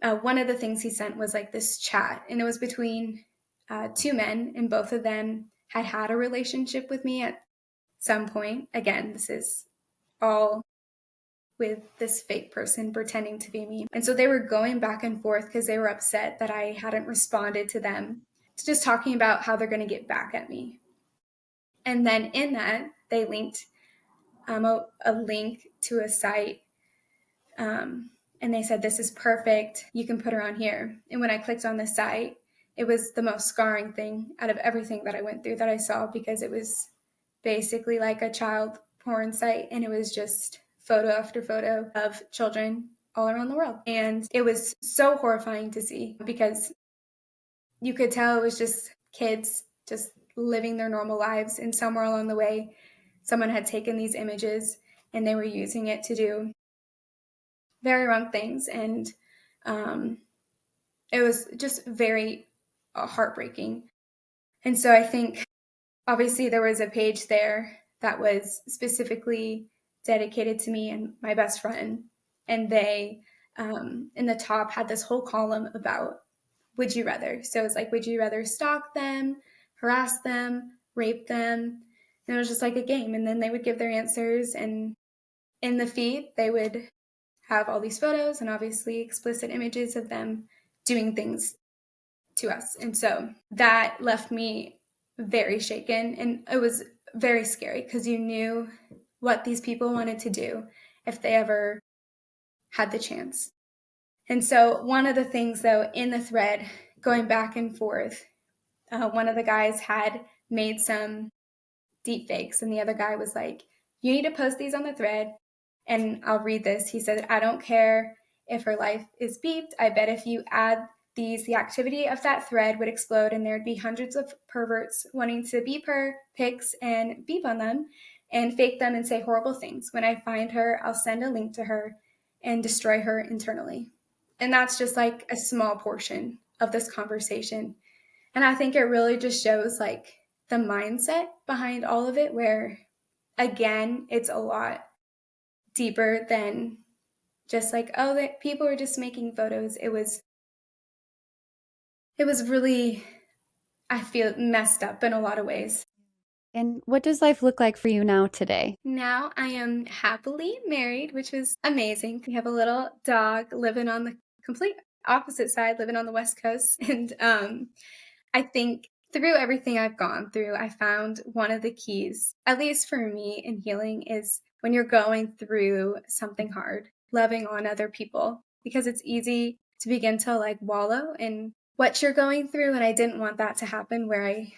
one of the things he sent was like this chat, and it was between two men, and both of them had a relationship with me at some point. Again, this is all with this fake person pretending to be me. And so they were going back and forth because they were upset that I hadn't responded to them. It's just talking about how they're going to get back at me. And then in that, they linked a link to a site. And they said, this is perfect. You can put her on here. And when I clicked on the site, it was the most scarring thing out of everything that I went through that I saw, because it was basically like a child porn site. And it was just photo after photo of children all around the world. And it was so horrifying to see, because you could tell it was just kids just living their normal lives. And somewhere along the way, someone had taken these images and they were using it to do very wrong things. And it was just very heartbreaking. And so I think obviously there was a page there that was specifically dedicated to me and my best friend. And they, in the top, had this whole column about would you rather. So it's like, would you rather stalk them, harass them, rape them? And it was just like a game. And then they would give their answers. And in the feed, they would have all these photos and obviously explicit images of them doing things to us. And so that left me very shaken. And it was very scary, because you knew what these people wanted to do if they ever had the chance. And so one of the things, though, in the thread, going back and forth, one of the guys had made some deepfakes, and the other guy was like, you need to post these on the thread. And I'll read this. He said, I don't care if her life is beeped. I bet if you add these, the activity of that thread would explode, and there'd be hundreds of perverts wanting to beep her pics and beep on them and fake them and say horrible things. When I find her, I'll send a link to her and destroy her internally. And that's just like a small portion of this conversation. And I think it really just shows like the mindset behind all of it, where again, it's a lot deeper than just like, oh, people were just making photos. It was really, I feel, messed up in a lot of ways. And what does life look like for you now today? Now I am happily married, which was amazing. We have a little dog living on the complete opposite side, living on the West Coast. And I think through everything I've gone through, I found one of the keys, at least for me in healing, is when you're going through something hard, loving on other people, because it's easy to begin to like wallow in what you're going through. And I didn't want that to happen, where I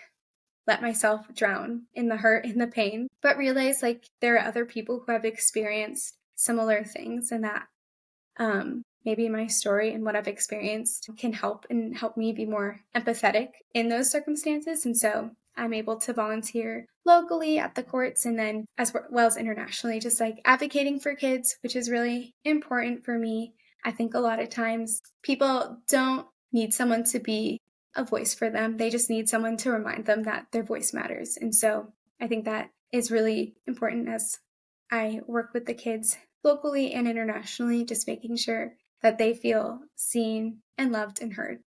let myself drown in the hurt, in the pain, but realize like there are other people who have experienced similar things, and that maybe my story and what I've experienced can help me be more empathetic in those circumstances. And so I'm able to volunteer locally at the courts, and then as well as internationally, just like advocating for kids, which is really important for me. I think a lot of times people don't need someone to be a voice for them. They just need someone to remind them that their voice matters. And so I think that is really important as I work with the kids locally and internationally, just making sure that they feel seen and loved and heard.